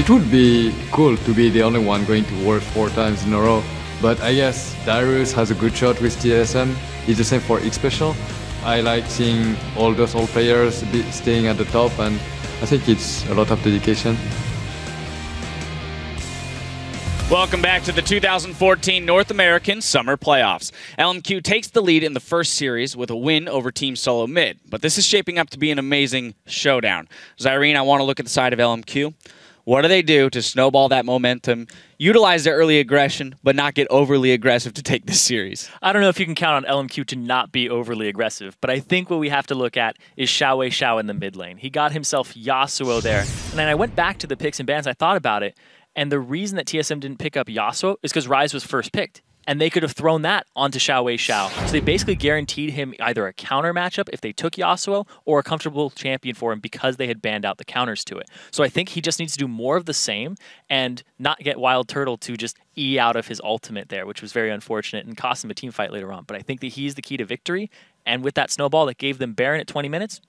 It would be cool to be the only one going to Worlds 4 times in a row, but I guess Darius has a good shot with TSM. It's the same for X Special. I like seeing all those old players staying at the top, and I think it's a lot of dedication. Welcome back to the 2014 North American Summer Playoffs. LMQ takes the lead in the first series with a win over Team Solo Mid, but this is shaping up to be an amazing showdown. Zyrene, I want to look at the side of LMQ. What do they do to snowball that momentum, utilize their early aggression, but not get overly aggressive to take this series? I don't know if you can count on LMQ to not be overly aggressive, but I think what we have to look at is Xiao in the mid lane. He got himself Yasuo there, and then I went back to the picks and bans, I thought about it, and the reason that TSM didn't pick up Yasuo is because Ryze was first picked. And they could have thrown that onto Xiao. So they basically guaranteed him either a counter matchup if they took Yasuo or a comfortable champion for him because they had banned out the counters to it. So I think he just needs to do more of the same and not get Wild Turtle to just E out of his ultimate there, which was very unfortunate and cost him a team fight later on. But I think that he's the key to victory. And with that snowball that gave them Baron at 20 minutes,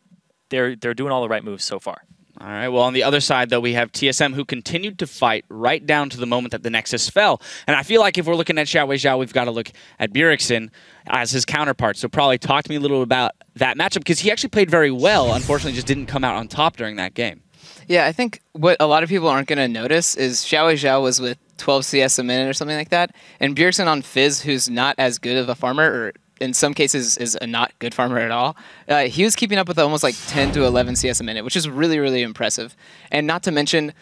they're doing all the right moves so far. All right, well, on the other side, though, we have TSM, who continued to fight right down to the moment that the Nexus fell. And I feel like if we're looking at Xiao, we've got to look at Bjergsen as his counterpart. So probably talk to me a little about that matchup, because he actually played very well. Unfortunately, just didn't come out on top during that game. Yeah, I think what a lot of people aren't going to notice is Xiao was with 12 CS a minute or something like that. And Bjergsen on Fizz, who's not as good of a farmer, or in some cases is a not good farmer at all, he was keeping up with almost like 10 to 11 CS a minute, which is really, really impressive. And not to mention,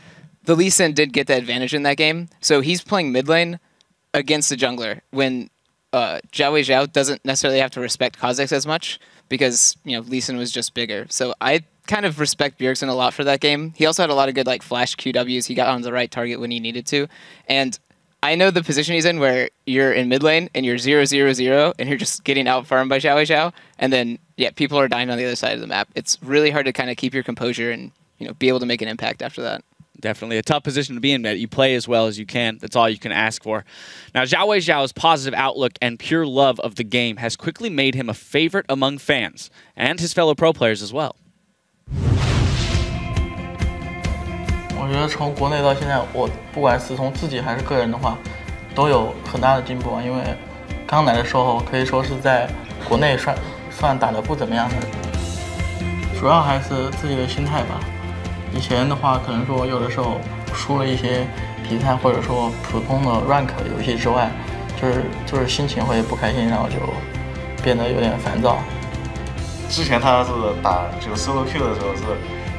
the Lee Sin did get the advantage in that game, so he's playing mid lane against the jungler when Xiao doesn't necessarily have to respect Kha'Zix as much because, you know, Lee Sin was just bigger. So I kind of respect Bjergsen a lot for that game. He also had a lot of good like flash QWs. He got on the right target when he needed to. And I know the position he's in where you're in mid lane and you're 0-0-0 and you're just getting out farmed by Xiao, and then yeah, people are dying on the other side of the map. It's really hard to kind of keep your composure and, you know, be able to make an impact after that. Definitely a tough position to be in, that you play as well as you can. That's all you can ask for. Now, Xiao's positive outlook and pure love of the game has quickly made him a favorite among fans and his fellow pro players as well. 我觉得从国内到现在，我不管是从自己还是个人的话，都有很大的进步。因为刚来的时候可以说是在国内算打得不怎么样的，主要还是自己的心态吧。以前的话，可能说有的时候输了一些比赛，或者说普通的 rank 游戏之外，就是心情会不开心，然后就变得有点烦躁。之前他是打就 solo Q 的时候是。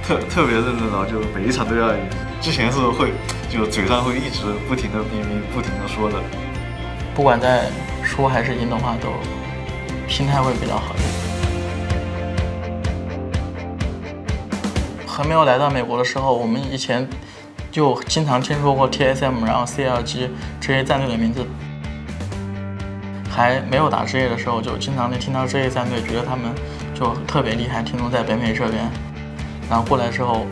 特别认真，然后就每一场都要赢。之前是会就嘴上会一直不停的逼逼，不停的说的。不管在输还是赢的话，都心态会比较好一点。还没有来到美国的时候，我们以前就经常听说过 TSM， 然后 CLG 这些战队的名字。还没有打职业的时候，就经常能听到这些战队，觉得他们就特别厉害，听说在北美这边。然后过来之后，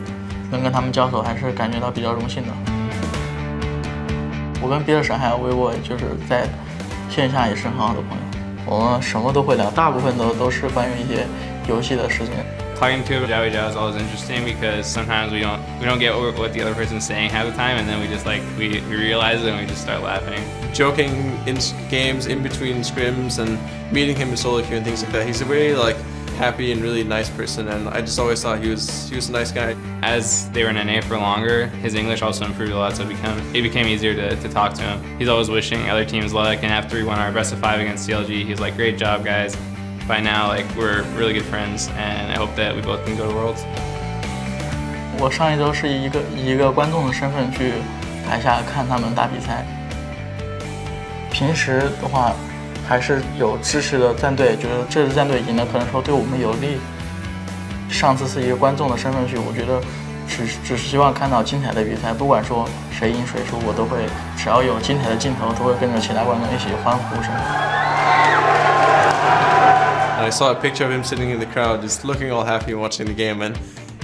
能跟他们交手，还是感觉到比较荣幸的。我跟别的省还有微博，就是在线下也是很好的朋友。我们什么都会聊，大部分都是关于一些游戏的事情。Talking to Xiao is always interesting because sometimes we don't get what the other person's saying half the time, and then we just like we realize it and we just start laughing. Joking in games in between scrims and meeting him in solo queue and things like that. He's a very like happy and really nice person, and I just always thought he was a nice guy. As they were in NA for longer, his English also improved a lot, so it became easier to talk to him. He's always wishing other teams luck, and after we won our best of 5 against CLG, he's like, great job guys. By now, like, we're really good friends, and I hope that we both can go to Worlds. 我上一周是以一个观众的身份去台下看他们打比赛。平时的话，还是有支持的战队，觉得这支战队赢了，可能说对我们有利。上次是一个观众的身份去，我觉得只是希望看到精彩的比赛，不管说谁赢谁输，我都会，只要有精彩的镜头，都会跟着其他观众一起欢呼什么的。And I saw a picture of him sitting in the crowd, just looking all happy and watching the game, and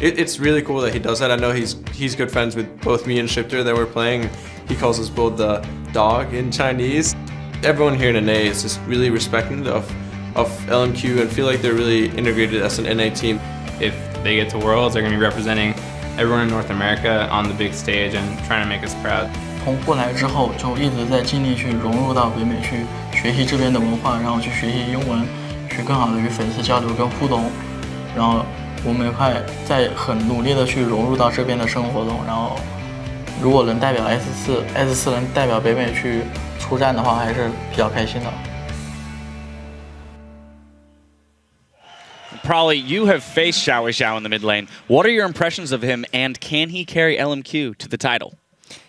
it's really cool that he does that. I know he's good friends with both me and Shifter that we're playing. He calls us both the dog in Chinese. Everyone here in NA is just really respecting of LMQ and feel like they're really integrated as an NA team. If they get to Worlds, they're going to be representing everyone in North America on the big stage and trying to make us proud. 从过来之后，就一直在尽力去融入到北美，去学习这边的文化，然后去学习英文，去更好的与粉丝交流跟互动。然后我们也快在很努力的去融入到这边的生活中。然后如果能代表 S4 能代表北美去出战的话，还是比较开心的。 Probably you have faced Xiao Xiao in the mid lane. What are your impressions of him, and can he carry LMQ to the title?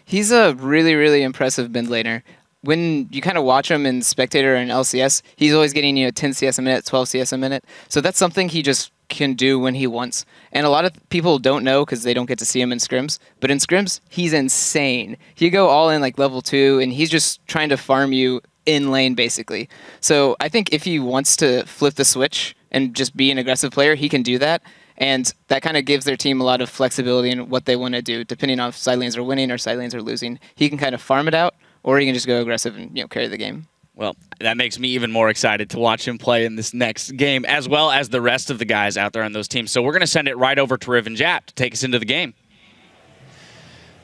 He's a really, really impressive mid laner. When you kind of watch him in Spectator and LCS, he's always getting 10 CS a minute, 12 CS a minute. So that's something he just can do when he wants. And a lot of people don't know because they don't get to see him in scrims. But in scrims, he's insane. He go all in like level 2, and he's just trying to farm you in lane basically. So I think if he wants to flip the switch and just be an aggressive player, he can do that. And that kind of gives their team a lot of flexibility in what they want to do, depending on if side lanes are winning or side lanes are losing. He can kind of farm it out, or he can just go aggressive and carry the game. Well, that makes me even more excited to watch him play in this next game, as well as the rest of the guys out there on those teams. So we're going to send it right over to Riv and Jap to take us into the game.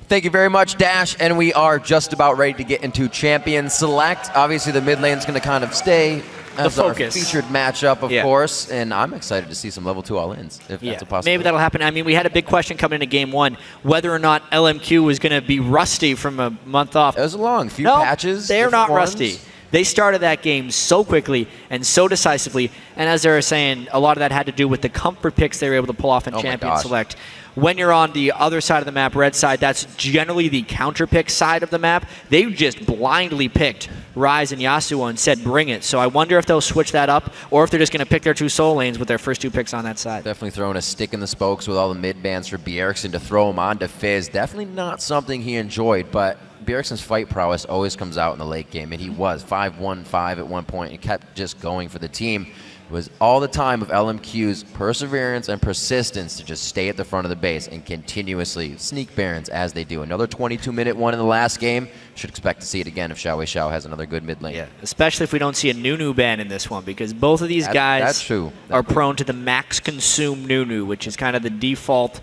Thank you very much, Dash, and we are just about ready to get into Champion Select. Obviously, the mid lane is going to kind of stay as our featured matchup, of course, and I'm excited to see some level 2 all-ins, if that's a possibility. Maybe that'll happen. I mean, we had a big question coming into Game 1, whether or not LMQ was going to be rusty from a month off. It was a long few patches. They're not rusty. They started that game so quickly and so decisively, and as they were saying, a lot of that had to do with the comfort picks they were able to pull off in Champion Select. When you're on the other side of the map, red side, that's generally the counter pick side of the map. They just blindly picked Ryze and Yasuo and said, bring it. So I wonder if they'll switch that up, or if they're just going to pick their 2 soul lanes with their first 2 picks on that side. Definitely throwing a stick in the spokes with all the mid bans for Bjergsen to throw him onto Fizz. Definitely not something he enjoyed, but Bjergsen's fight prowess always comes out in the late game, and he was 5-1-5 at one point and kept just going for the team. It was all the time of LMQ's perseverance and persistence to just stay at the front of the base and continuously sneak Barons as they do. Another 22-minute one in the last game. Should expect to see it again if Xiao has another good mid lane. Yeah, especially if we don't see a Nunu ban in this one, because both of these guys are prone to the max consume Nunu, which is kind of the default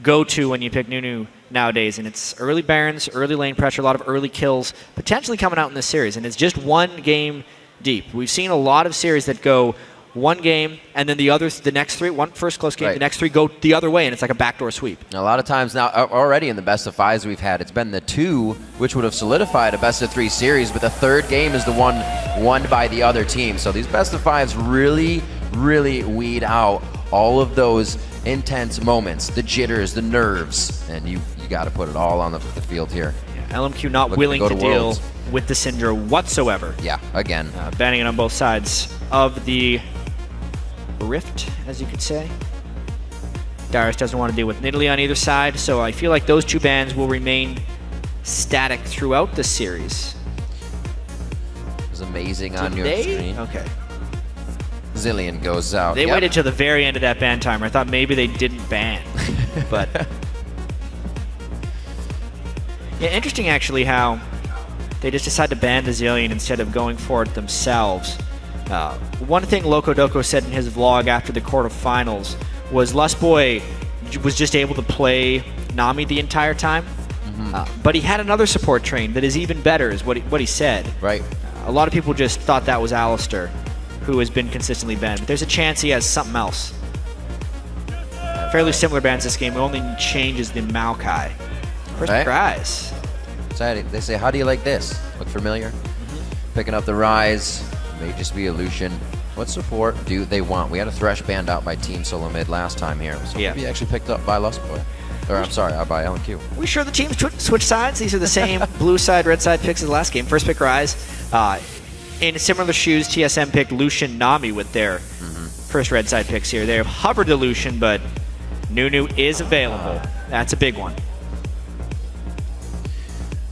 go-to when you pick Nunu nowadays. And it's early Barons, early lane pressure, a lot of early kills potentially coming out in this series. And it's just one game deep. We've seen a lot of series that go one game, and then the next 3, one first close game, the next 3 go the other way, and it's like a backdoor sweep. A lot of times now, already in the best of 5s we've had, it's been the 2, which would have solidified a best of 3 series, but the 3rd game is the one won by the other team. So these best of 5s really, really weed out all of those intense moments, the jitters, the nerves, and you got to put it all on the field here. Yeah, LMQ not willing to deal with the Syndra whatsoever. Yeah, again. Banning it on both sides of the rift, as you could say. Darius doesn't want to deal with Nidalee on either side, so I feel like those 2 bans will remain static throughout the series. It was amazing on your screen. Okay. Zillion goes out. They waited till the very end of that ban timer. I thought maybe they didn't ban, but yeah, interesting actually how they just decided to ban the Zillion instead of going for it themselves. One thing Loco Doco said in his vlog after the quarterfinals was Lustboy was just able to play Nami the entire time, but he had another support train that is even better, is what he said. Right. A lot of people just thought that was Alistair, who has been consistently banned. But there's a chance he has something else. Fairly similar bans this game. It only changes the Maokai. First Ryze. They say, how do you like this? Look familiar? Picking up the Ryze. May just be a Lucian. What support do they want? We had a Thresh banned out by Team Solo Mid last time here. So maybe actually picked up by Lustboy. Or I'm sorry, by LMQ. We sure the teams switch sides? These are the same blue side, red side picks as the last game. First pick Ryze. In similar shoes, TSM picked Lucian Nami with their first red side picks here. They have hovered the Lucian, but Nunu is available. That's a big one.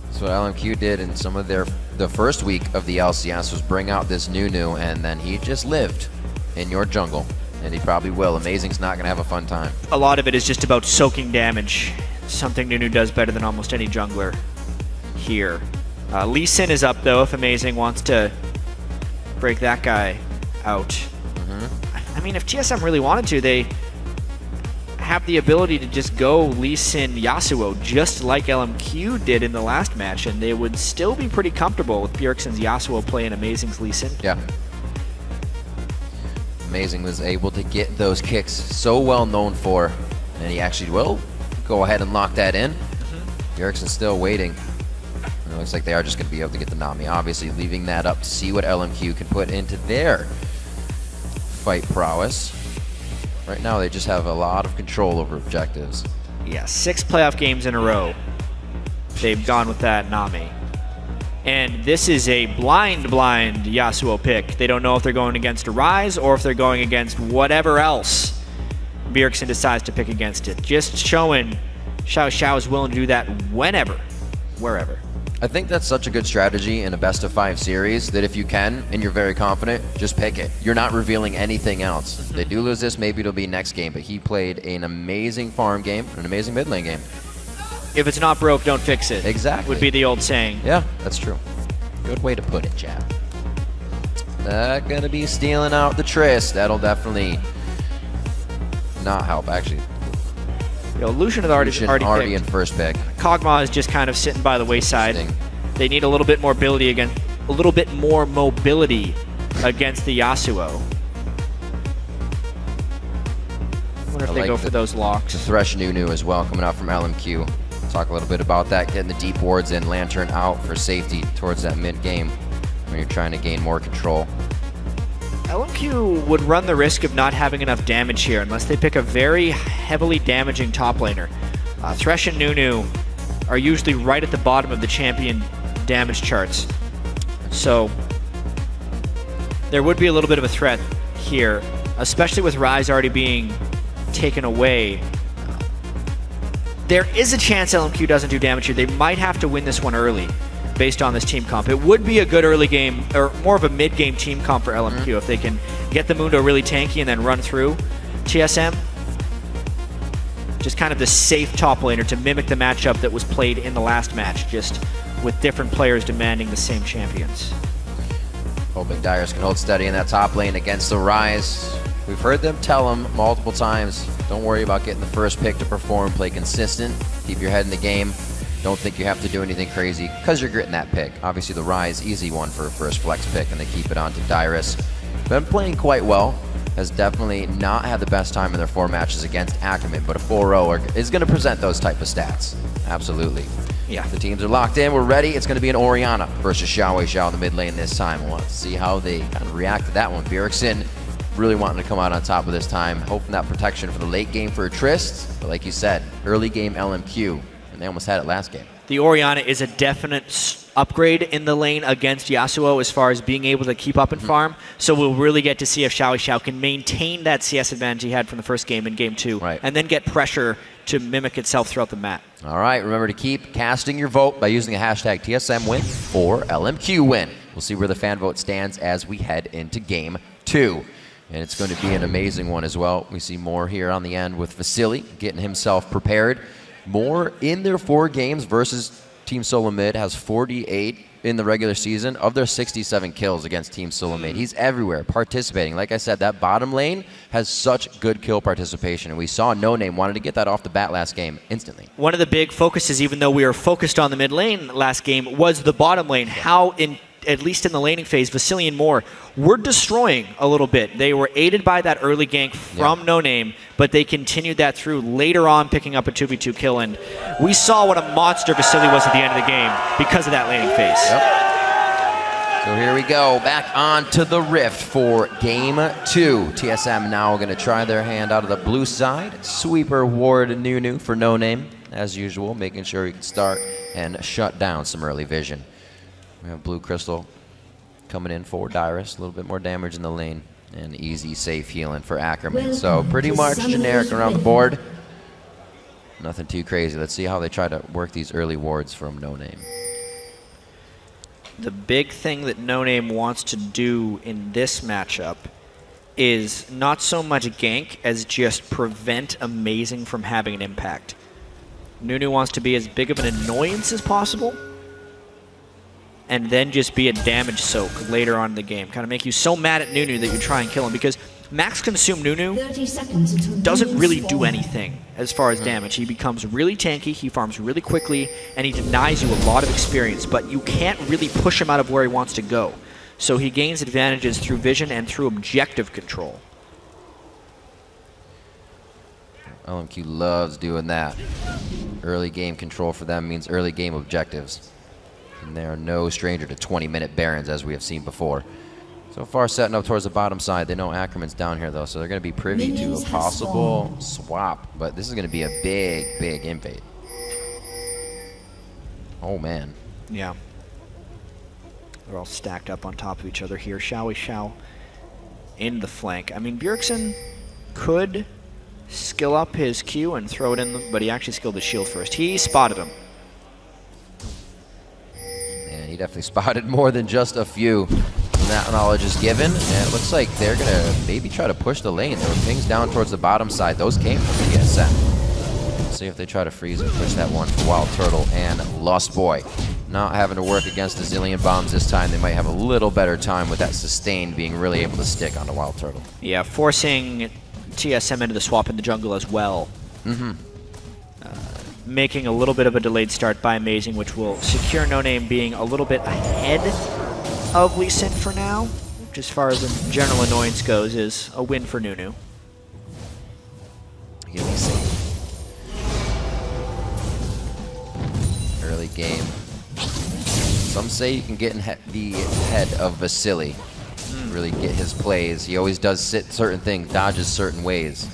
That's what LMQ did in some of the first week of the LCS was bring out this Nunu, and then he just lived in your jungle, and he probably will. Amazing's not going to have a fun time. A lot of it is just about soaking damage, something Nunu does better than almost any jungler here. Lee Sin is up, though, if Amazing wants to break that guy out. I mean, if TSM really wanted to, they have the ability to just go Lee Sin Yasuo just like LMQ did in the last match, and they would still be pretty comfortable with Bjergsen's Yasuo play and Amazing's Lee Sin. Yeah. Amazing was able to get those kicks so well known for, and he actually will go ahead and lock that in. Bjergsen's still waiting. And it looks like they are just going to be able to get the Nami. Obviously, leaving that up to see what LMQ can put into their fight prowess. Right now, they just have a lot of control over objectives. Yeah, 6 playoff games in a row. They've gone with that Nami. And this is a blind Yasuo pick. They don't know if they're going against a Ryze or if they're going against whatever else Bjergsen decides to pick against it. Just showing Xiao is willing to do that whenever, wherever. I think that's such a good strategy in a best-of-5 series that if you can, and you're very confident, just pick it. You're not revealing anything else. If they do lose this, maybe it'll be next game, but he played an amazing farm game, an amazing mid lane game. If it's not broke, don't fix it. Exactly. Would be the old saying. Yeah, that's true. Good way to put it, chap. Not gonna be stealing out the Triss. That'll definitely not help, actually. Lucian had already in first pick. Kog'Maw is just kind of sitting by the wayside. They need a little bit more mobility against the Yasuo. I wonder if they go for those locks. The Thresh Nunu as well, coming out from LMQ. Talk a little bit about that, getting the deep wards in, Lantern out for safety towards that mid game when you're trying to gain more control. LMQ would run the risk of not having enough damage here unless they pick a very heavily damaging top laner. Thresh and Nunu are usually right at the bottom of the champion damage charts. So there would be a little bit of a threat here, especially with Ryze already being taken away. There is a chance LMQ doesn't do damage here. They might have to win this one early based on this team comp. It would be a good early game, or more of a mid-game team comp for LMQ if they can get the Mundo really tanky and then run through TSM. Just kind of the safe top laner to mimic the matchup that was played in the last match, just with different players demanding the same champions. Hoping Dyrus can hold steady in that top lane against the Ryze. We've heard them tell him multiple times, don't worry about getting the first pick to perform, play consistent, keep your head in the game. Don't think you have to do anything crazy because you're getting that pick. Obviously the Ryze, easy one for a first flex pick, and they keep it on to Dyrus. Been playing quite well, has definitely not had the best time in their 4 matches against Ackerman, but a 4-0 is going to present those type of stats. Absolutely. Yeah, the teams are locked in, we're ready. It's going to be an Orianna versus Xiao in the mid lane this time. We'll have to see how they kind of react to that one. Bjergsen really wanting to come out on top of this time, hoping that protection for the late game for a Trist, but like you said, early game LMQ. And they almost had it last game. The Orianna is a definite upgrade in the lane against Yasuo as far as being able to keep up and farm. So we'll really get to see if Xiao can maintain that CS advantage he had from the first game in game 2, and then get pressure to mimic itself throughout the map. All right, remember to keep casting your vote by using the hashtag TSM win or LMQ win. We'll see where the fan vote stands as we head into game 2. And it's going to be an amazing one as well. We see more here on the end with Vasily getting himself prepared. More in their 4 games versus Team Solo Mid, has 48 in the regular season of their 67 kills against Team Solo Mid. He's everywhere participating. Like I said, that bottom lane has such good kill participation, and we saw No Name wanted to get that off the bat last game instantly. One of the big focuses, even though we were focused on the mid lane last game, was the bottom lane. How at least in the laning phase, Vasily and Moore were destroying a little bit. They were aided by that early gank from No Name, but they continued that through later on, picking up a 2v2 kill, and we saw what a monster Vasily was at the end of the game because of that laning phase. So here we go, back onto the Rift for game 2. TSM now going to try their hand out of the blue side. Sweeper Ward Nunu for No Name, as usual, making sure he can start and shut down some early vision. We have Blue Crystal coming in for Dyrus, a little bit more damage in the lane, and easy, safe healing for Ackerman. So pretty much generic around the board. Nothing too crazy. Let's see how they try to work these early wards from No Name. The big thing that No Name wants to do in this matchup is not so much gank as just prevent Amazing from having an impact. Nunu wants to be as big of an annoyance as possible, and then just be a damage soak later on in the game. Kind of make you so mad at Nunu that you try and kill him, because Max Consume Nunu doesn't really do anything as far as damage. He becomes really tanky, he farms really quickly, and he denies you a lot of experience, but you can't really push him out of where he wants to go. So he gains advantages through vision and through objective control. LMQ loves doing that. Early game control for them means early game objectives. And they are no stranger to 20-minute Barons, as we have seen before. So far, setting up towards the bottom side. They know Ackerman's down here, though, so they're going to be privy to a possible swap. But this is going to be a big, big invade. Oh, man. Yeah. They're all stacked up on top of each other here. Xiao in the flank. I mean, Bjergsen could skill up his Q and throw it in, but he actually skilled the shield first. He spotted him. And he definitely spotted more than just a few. That knowledge is given, and it looks like they're going to maybe try to push the lane. There were things down towards the bottom side. Those came from TSM. Let's see if they try to freeze and push that one for Wild Turtle and Lust Boy. Not having to work against a zillion bombs this time. They might have a little better time with that sustained being really able to stick onto Wild Turtle. Yeah, forcing TSM into the swap in the jungle as well. Making a little bit of a delayed start by Amazing, which will secure No Name being a little bit ahead of Lee Sin for now, which as far as the general annoyance goes is a win for Nunu. Early game. Some say you can get in the head of Vasily. Really get his plays. He always does certain things, dodges certain ways.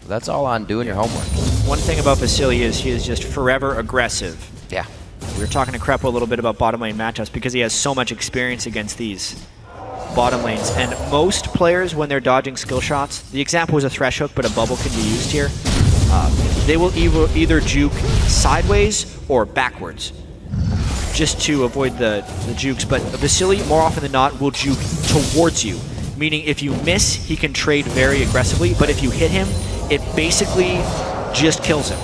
But that's all on doing your homework. One thing about Vasily is he is just forever aggressive. Yeah. We were talking to Krepo a little bit about bottom lane matchups because he has so much experience against these bottom lanes. And most players, when they're dodging skill shots, the example was a thresh hook, but a bubble can be used here. They will either juke sideways or backwards just to avoid the jukes. But Vasily, more often than not, will juke towards you, meaning if you miss, he can trade very aggressively, but if you hit him, it basically just kills him.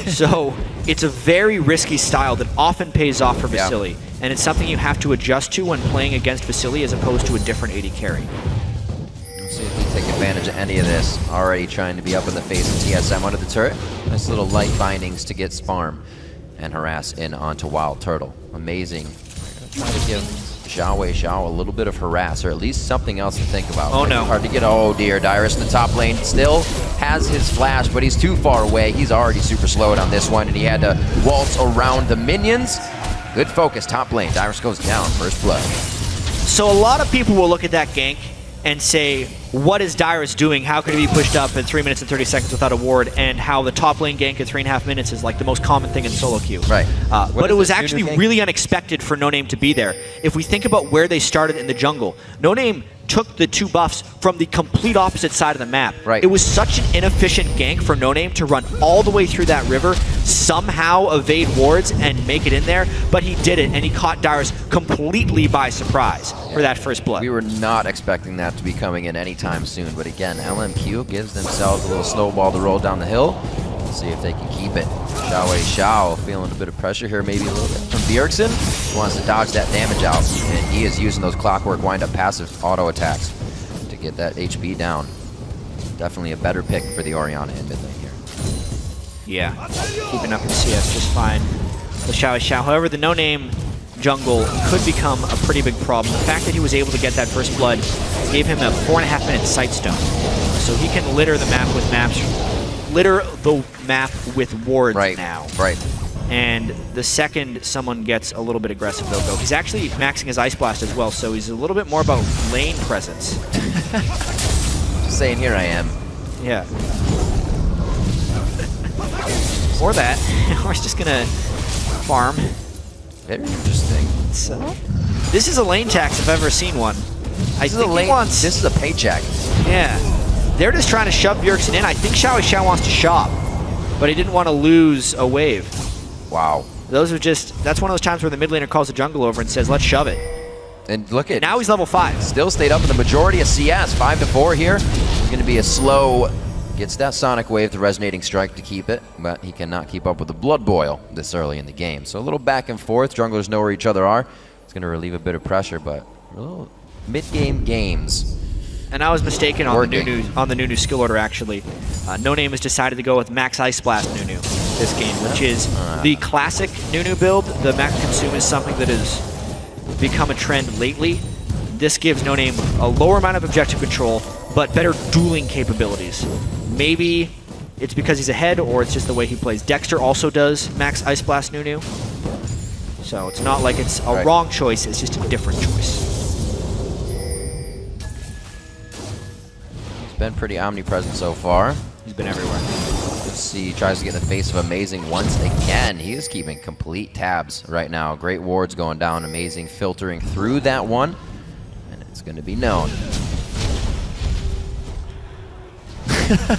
So it's a very risky style that often pays off for Vasily, and it's something you have to adjust to when playing against Vasily as opposed to a different AD carry. Let's see if they take advantage of any of this. Already trying to be up in the face of TSM under the turret. Nice little light bindings to get Sparm and harass in onto Wild Turtle. Amazing. Trying to give Xiao a little bit of harass, or at least something else to think about. Oh no. Hard to get. Oh dear, Dyrus in the top lane still has his flash, but he's too far away. He's already super slowed on this one, and he had to waltz around the minions. Good focus, top lane. Dyrus goes down, first blood. So a lot of people will look at that gank and say, what is Dyrus doing? How could he be pushed up in 3 minutes and 30 seconds without a ward? And how the top lane gank at 3.5 minutes is like the most common thing in solo queue. Right. But it was actually really unexpected for No Name to be there. If we think about where they started in the jungle, No Name took the two buffs from the complete opposite side of the map. Right. It was such an inefficient gank for No Name to run all the way through that river, somehow evade wards and make it in there, but he did it, and he caught Dyrus completely by surprise for that first blood. We were not expecting that to be coming in anytime soon, but again, LMQ gives themselves a little snowball to roll down the hill. Let's see if they can keep it. Xiao feeling a bit of pressure here, maybe a little bit from Bjergsen. He wants to dodge that damage out, and he is using those clockwork wind-up passive auto attacks to get that HP down. Definitely a better pick for the Orianna in mid lane here. Yeah, keeping up in CS just fine. The Xiao. However, the No Name jungle could become a pretty big problem. The fact that he was able to get that first blood gave him a 4.5 minute sightstone. So he can litter the map with wards now. Right. And the second someone gets a little bit aggressive, they'll go. He's actually maxing his Ice Blast as well, so he's a little bit more about lane presence. Just saying, here I am. Yeah. Or that. Or he's just gonna farm. Very interesting. So, this is a lane tax if I've ever seen one. This is a paycheck. Yeah. They're just trying to shove Bjergsen in. I think Xiao wants to shop, but he didn't want to lose a wave. Wow. That's one of those times where the mid laner calls the jungle over and says, let's shove it. And look at now he's level 5. Still stayed up in the majority of CS, 5-4 here. It's going to be a slow, gets that Sonic Wave, the Resonating Strike to keep it, but he cannot keep up with the Blood Boil this early in the game. So a little back and forth. Junglers know where each other are. It's going to relieve a bit of pressure, but a little mid-game games And I was mistaken on the Nunu skill order, actually. No Name has decided to go with Max Ice Blast Nunu this game, which is the classic Nunu build. The Max Consume is something that has become a trend lately. This gives No Name a lower amount of objective control, but better dueling capabilities. Maybe it's because he's ahead, or it's just the way he plays. Dexter also does Max Ice Blast Nunu. So it's not like it's a wrong choice, it's just a different choice. He's been pretty omnipresent so far. He's been everywhere. Let's see, he tries to get in the face of Amazing once again. He is keeping complete tabs right now. Great wards going down, Amazing filtering through that one. And it's going to be known.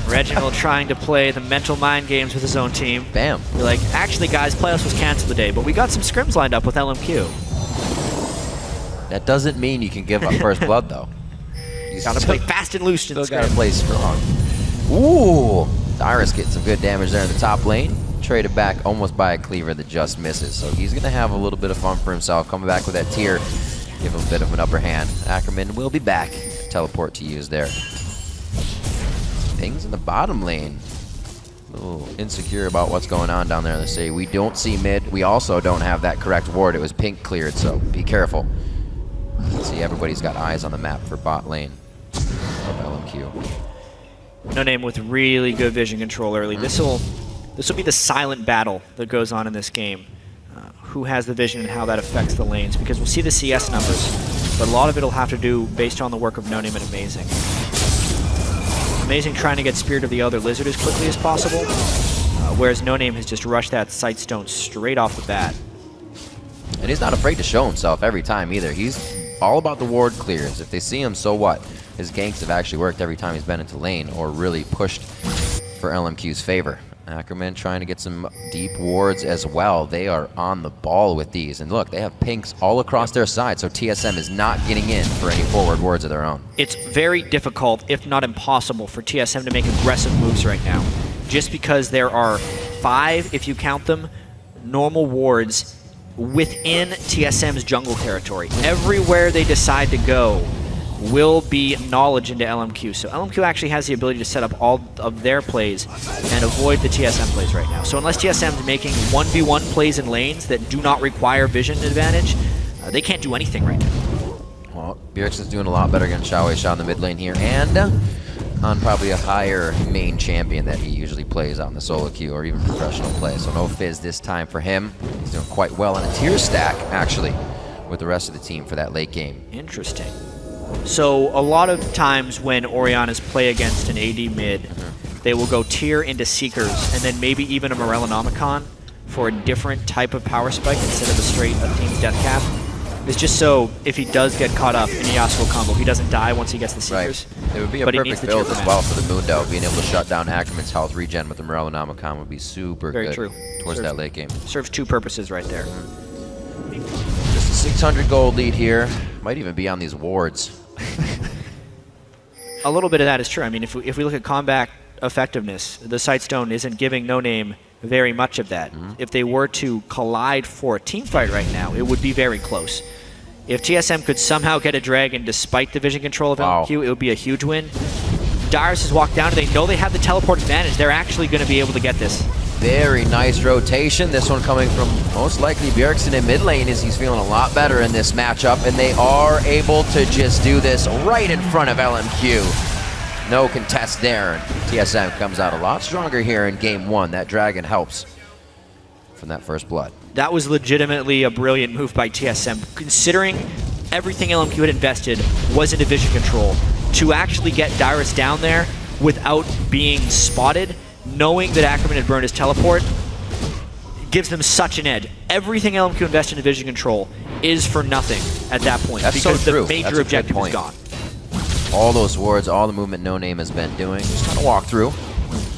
Reginald trying to play the mental mind games with his own team. Bam. You're like, actually, guys, playoffs was canceled today, but we got some scrims lined up with LMQ. That doesn't mean you can give up first blood, though. You gotta play fast and loose in the Still gotta play strong. Ooh! Dyrus getting some good damage there in the top lane. Traded back almost by a cleaver that just misses. So he's gonna have a little bit of fun for himself. Coming back with that tier. Give him a bit of an upper hand. Ackerman will be back. Teleport to use there. Pings in the bottom lane. A little insecure about what's going on down there in the city. We don't see mid. We also don't have that correct ward. It was pink cleared, so be careful. See, everybody's got eyes on the map for bot lane of LMQ. No Name with really good vision control early. This will be the silent battle that goes on in this game. Who has the vision and how that affects the lanes, because we'll see the CS numbers, but a lot of it will have to do based on the work of No Name and Amazing. Amazing trying to get Spirit of the Elder Lizard as quickly as possible, whereas No Name has just rushed that Sightstone straight off the bat. And he's not afraid to show himself every time either. He's all about the ward clears. If they see him, so what? His ganks have actually worked every time he's been into lane or really pushed for LMQ's favor. Ackerman trying to get some deep wards as well. They are on the ball with these. And look, they have pinks all across their side, so TSM is not getting in for any forward wards of their own. It's very difficult, if not impossible, for TSM to make aggressive moves right now. Just because there are 5, if you count them, normal wards within TSM's jungle territory. Everywhere they decide to go will be knowledge into LMQ. So LMQ actually has the ability to set up all of their plays and avoid the TSM plays right now. So unless TSM's making 1v1 plays in lanes that do not require vision advantage, they can't do anything right now. Well, Bjergsen's doing a lot better against Xiao in the mid lane here, and on probably a higher main champion that he usually plays out in the solo queue or even professional play. So no Fizz this time for him. He's doing quite well on a tier stack, actually, with the rest of the team for that late game. Interesting. So a lot of times when Oriannas play against an AD mid, they will go tier into Seekers and then maybe even a Morellonomicon for a different type of power spike instead of a straight team's death cap. It's just so if he does get caught up in a Yasuo combo, he doesn't die once he gets the Seekers. Right. It would be a perfect build as well for the Mundo. Being able to shut down Ackerman's health regen with the Morellonomicon would be super good towards that late game. Serves 2 purposes right there. Just a 600 gold lead here. Might even be on these wards. A little bit of that is true. I mean, if we look at combat effectiveness, the Sightstone isn't giving No Name very much of that. If they were to collide for a team fight right now, it would be very close. If TSM could somehow get a Dragon despite the vision control of LMQ, it would be a huge win. Dyrus has walked down, and they know they have the teleport advantage. They're actually going to be able to get this. Very nice rotation. This one coming from most likely Bjergsen in mid lane, as he's feeling a lot better in this matchup, and they are able to just do this right in front of LMQ. No contest there. TSM comes out a lot stronger here in game 1. That Dragon helps from that first blood. That was legitimately a brilliant move by TSM, considering everything LMQ had invested was into vision control. To actually get Dyrus down there without being spotted, knowing that Ackerman had burned his teleport, gives them such an edge. Everything LMQ invested in vision control is for nothing at that point. That's because so true. The major objective is gone. All those wards, all the movement No Name has been doing, just kind of walk through.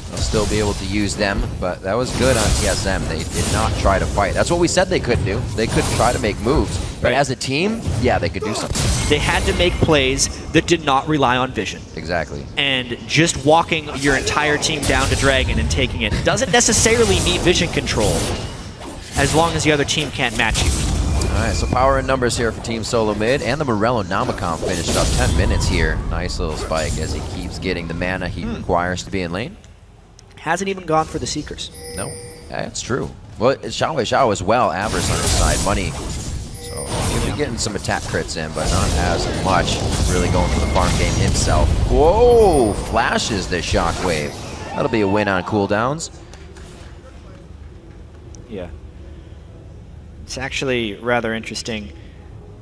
They'll still be able to use them, but that was good on TSM. They did not try to fight. That's what we said they could do. They could try to make moves, but as a team, yeah, they could do something. They had to make plays that did not rely on vision. Exactly. And just walking your entire team down to Dragon and taking it doesn't necessarily need vision control, as long as the other team can't match you. All right, so power and numbers here for Team Solo Mid, and the Morello Namacom finished up 10 minutes here. Nice little spike as he keeps getting the mana he requires to be in lane. Hasn't even gone for the Seekers. No, that's true. Well, it's Xiao as well, Avarice on his side, money. So he'll be getting some attack crits in, but not as much. Really going for the farm game himself. Whoa, flashes the Shockwave. That'll be a win on cooldowns. Yeah. It's actually rather interesting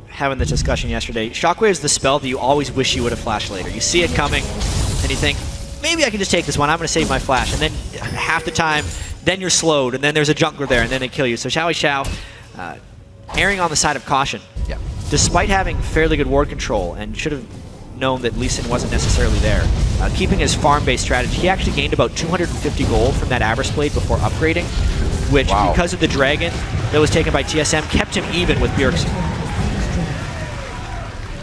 having the discussion yesterday. Shockwave is the spell that you always wish you would have flashed later. You see it coming, and you think, maybe I can just take this one. I'm going to save my flash. And then half the time, then you're slowed, and then there's a jungler there, and then they kill you. So Xiao erring on the side of caution. Yeah. Despite having fairly good ward control, and should have known that Lee Sin wasn't necessarily there. Keeping his farm-based strategy, he actually gained about 250 gold from that Avarice Blade before upgrading, which, because of the dragon that was taken by TSM, kept him even with Bjergsen.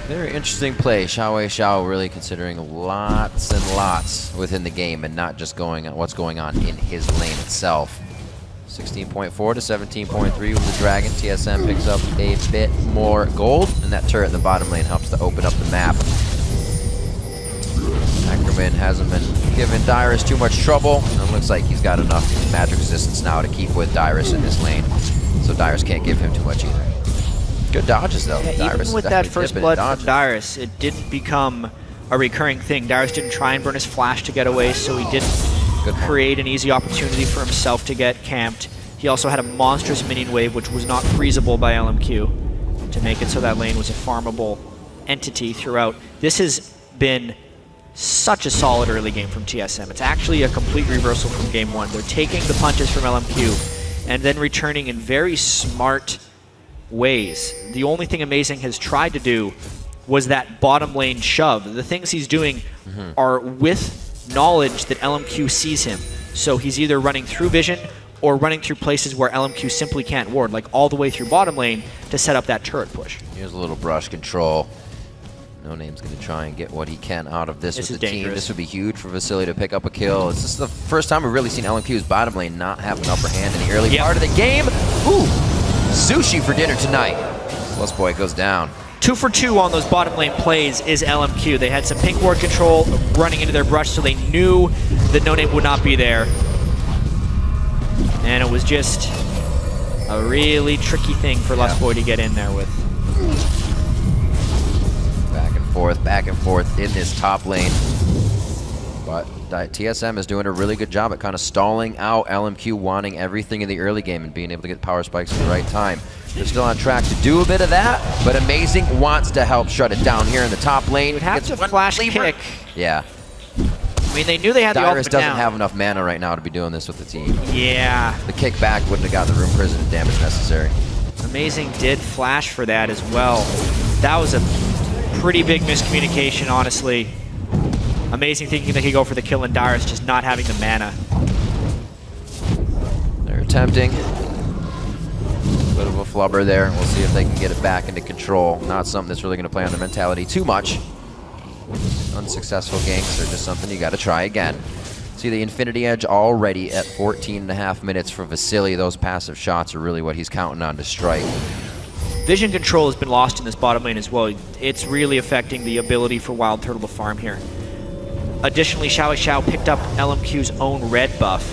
Very interesting play. Xiao really considering lots and lots within the game and not just going on what's going on in his lane itself. 16.4 to 17.3 with the dragon. TSM picks up a bit more gold, and that turret in the bottom lane helps to open up the map. Ackerman hasn't been giving Dyrus too much trouble, and it looks like he's got enough magic resistance now to keep with Dyrus in this lane, so Dyrus can't give him too much either. Good dodges though. Yeah, Dyrus even with that first blood from Dyrus, it didn't become a recurring thing. Dyrus didn't try and burn his flash to get away, so he didn't create an easy opportunity for himself to get camped. He also had a monstrous minion wave, which was not freezable by LMQ, to make it so that lane was a farmable entity throughout. This has been such a solid early game from TSM. It's actually a complete reversal from game one. They're taking the punches from LMQ and then returning in very smart ways. The only thing Amazing has tried to do was that bottom lane shove. The things he's doing are with knowledge that LMQ sees him. So he's either running through vision or running through places where LMQ simply can't ward, like all the way through bottom lane to set up that turret push. Here's a little brush control. No Name's going to try and get what he can out of this with the team. This would be huge for Vasily to pick up a kill. This is the first time we've really seen LMQ's bottom lane not have an upper hand in the early part of the game. Ooh, sushi for dinner tonight. Plus boy goes down. 2 for 2 on those bottom lane plays is LMQ. They had some pink ward control running into their brush, so they knew that No Name would not be there. And it was just a really tricky thing for Lustboy to get in there with. Back and forth in this top lane. But TSM is doing a really good job at kind of stalling out LMQ, wanting everything in the early game and being able to get power spikes at the right time. They're still on track to do a bit of that, but Amazing wants to help shut it down here in the top lane. Would have to flash kick. Yeah. I mean, they knew they had the Dyrus ultimate doesn't down. have enough mana right now to be doing this with the team. Yeah. The kickback wouldn't have got the room prison damage necessary. Amazing did flash for that as well. That was a pretty big miscommunication, honestly. Amazing thinking they could go for the kill, and Dyrus just not having the mana. They're attempting. Bit of a flubber there. We'll see if they can get it back into control. Not something that's really going to play on their mentality too much. Unsuccessful ganks are just something you got to try again. See the Infinity Edge already at 14.5 minutes for Vasily. Those passive shots are really what he's counting on to strike. Vision control has been lost in this bottom lane as well. It's really affecting the ability for Wild Turtle to farm here. Additionally, Xiao picked up LMQ's own red buff,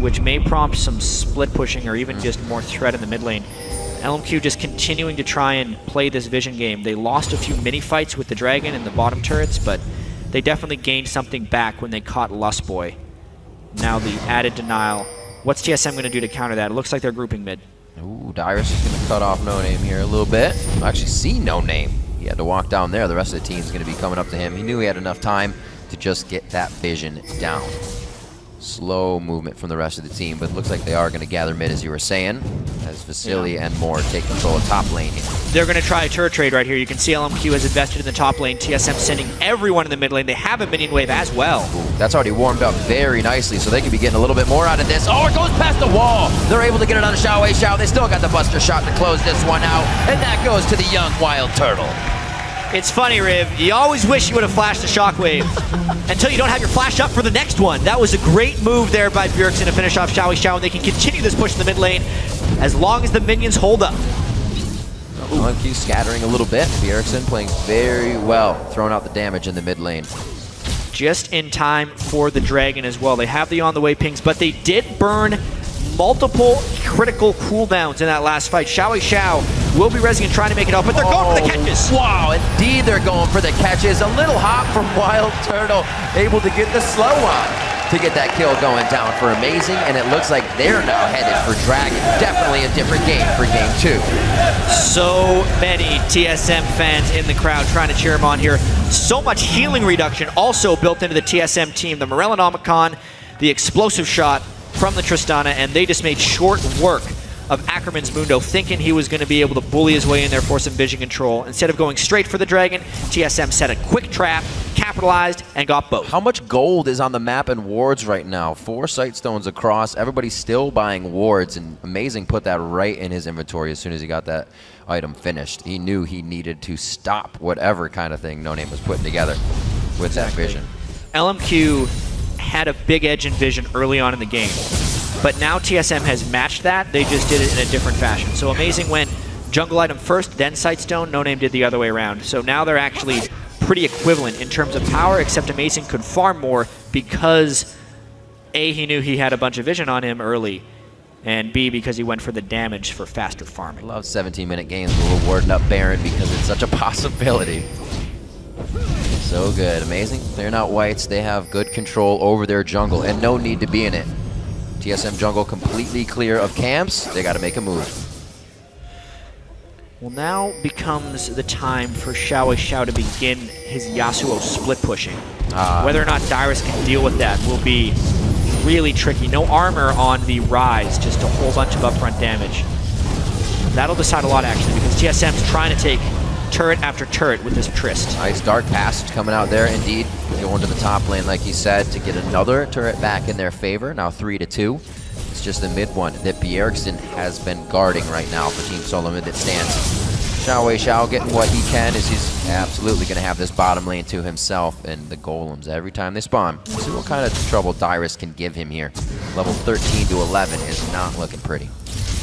which may prompt some split pushing or even just more threat in the mid lane. LMQ just continuing to try and play this vision game. They lost a few mini fights with the dragon and the bottom turrets, but they definitely gained something back when they caught Lustboy. Now the added denial. What's TSM going to do to counter that? It looks like they're grouping mid. Ooh, Dyrus is going to cut off No Name here a little bit. I actually see No Name. He had to walk down there. The rest of the team's going to be coming up to him. He knew he had enough time to just get that vision down. Slow movement from the rest of the team, but it looks like they are going to gather mid, as you were saying, as Vasily and more take control of top lane here. They're going to try a turret trade right here. You can see LMQ has invested in the top lane. TSM sending everyone in the mid lane. They have a minion wave as well. Ooh, that's already warmed up very nicely, so they could be getting a little bit more out of this. Oh, it goes past the wall. They're able to get it on Xiao. They still got the buster shot to close this one out, and that goes to the young Wild Turtle. It's funny, Riv. You always wish you would have flashed the Shockwave until you don't have your flash up for the next one. That was a great move there by Bjergsen to finish off Xiao, and they can continue this push in the mid lane as long as the minions hold up. LMQ scattering a little bit. Bjergsen playing very well, throwing out the damage in the mid lane. Just in time for the Dragon as well. They have the on-the-way pings, but they did burn multiple critical cooldowns in that last fight. Xiao will be resing and trying to make it up, but they're going for the catches. Wow, indeed they're going for the catches. A little hop from Wild Turtle, able to get the slow on to get that kill going down for Amazing, and it looks like they're now headed for Dragon. Definitely a different game for game 2. So many TSM fans in the crowd trying to cheer him on here. So much healing reduction also built into the TSM team. The Morellonomicon, the explosive shot from the Tristana, and they just made short work of Ackerman's Mundo, thinking he was going to be able to bully his way in there for some vision control. Instead of going straight for the Dragon, TSM set a quick trap, capitalized, and got both. How much gold is on the map in wards right now? 4 sight stones across. Everybody's still buying wards, and Amazing put that right in his inventory as soon as he got that item finished. He knew he needed to stop whatever kind of thing No Name was putting together with that vision. LMQ had a big edge in vision early on in the game, but now TSM has matched that. They just did it in a different fashion. So Amazing went jungle item first, then Sightstone. No Name did the other way around. So now they're actually pretty equivalent in terms of power, except Amazing could farm more because A, he knew he had a bunch of vision on him early, and B, because he went for the damage for faster farming. I love 17-minute games where we're warding up Baron because it's such a possibility. So good. Amazing. They're not whites. They have good control over their jungle and no need to be in it. TSM jungle completely clear of camps. They got to make a move. Well, now becomes the time for Xiao to begin his Yasuo split pushing. Whether or not Dyrus can deal with that will be really tricky. No armor on the Rise, just a whole bunch of upfront damage. That'll decide a lot, actually, because TSM's trying to take turret after turret with this Trist. Nice Dark Passage coming out there, indeed. Going to the top lane, like he said, to get another turret back in their favor. Now 3-2. It's just the mid one that Bjergsen has been guarding right now for Team Solo Mid that stands. Xiao getting what he can, as he's absolutely going to have this bottom lane to himself, and the golems every time they spawn. Let's see what kind of trouble Dyrus can give him here. Level 13 to 11 is not looking pretty.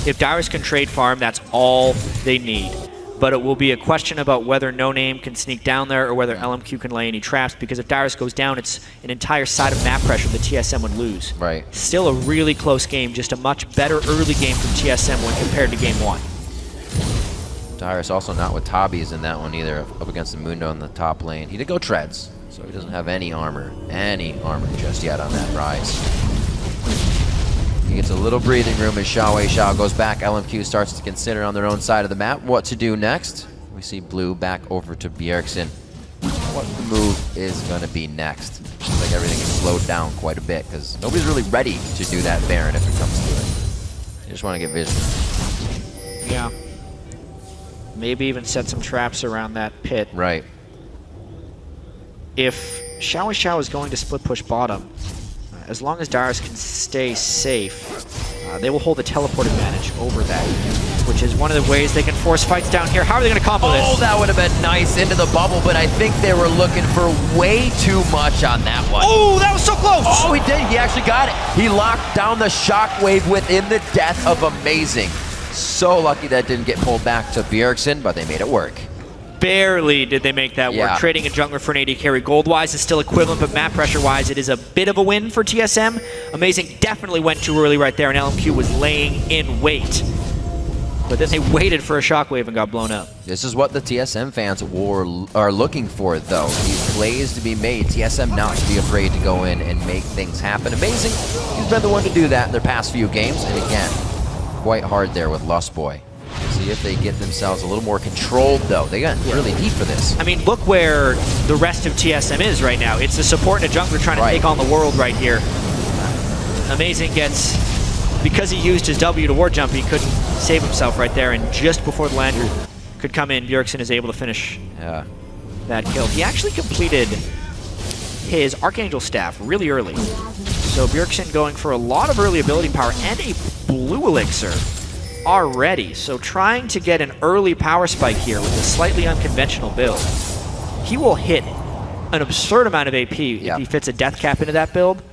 If Dyrus can trade farm, that's all they need. But it will be a question about whether No Name can sneak down there or whether LMQ can lay any traps, because if Dyrus goes down, it's an entire side of map pressure that TSM would lose. Right. Still a really close game, just a much better early game from TSM when compared to game 1. Dyrus also not with Tabis in that one either, up against the Mundo in the top lane. He did go treads, so he doesn't have any armor just yet on that Rise. He gets a little breathing room as Xiao goes back. LMQ starts to consider on their own side of the map what to do next. We see Blue back over to Bjergsen. What the move is going to be next? Seems like everything is slowed down quite a bit because nobody's really ready to do that Baron if it comes to it. They just want to get vision. Yeah. Maybe even set some traps around that pit. Right. If Xiao is going to split push bottom, as long as Dyrus can stay safe, they will hold the teleport advantage over that, which is one of the ways they can force fights down here. How are they going to combo this? Oh, that would have been nice into the bubble, but I think they were looking for way too much on that one. Oh, that was so close! Oh, he did. He actually got it. He locked down the shockwave within the death of Amazing. So lucky that didn't get pulled back to Bjergsen, but they made it work. Barely did they make that work. Trading a jungler for an AD carry gold-wise is still equivalent, but map pressure-wise, it is a bit of a win for TSM. Amazing definitely went too early right there, and LMQ was laying in wait. But then they waited for a shockwave and got blown up. This is what the TSM fans are looking for, though. These plays to be made. TSM not to be afraid to go in and make things happen. Amazing. He's been the one to do that in their past few games, and again, quite hard there with Lust Boy. See if they get themselves a little more controlled, though. They got really deep for this. I mean, look where the rest of TSM is right now. It's the support and a jungler trying to take on the world right here. Amazing gets, because he used his W to ward jump, he couldn't save himself right there, and just before the lander could come in, Bjergsen is able to finish that kill. He actually completed his Archangel Staff really early. So Bjergsen going for a lot of early ability power and a blue elixir already. So trying to get an early power spike here with a slightly unconventional build. He will hit an absurd amount of AP if he fits a death cap into that build.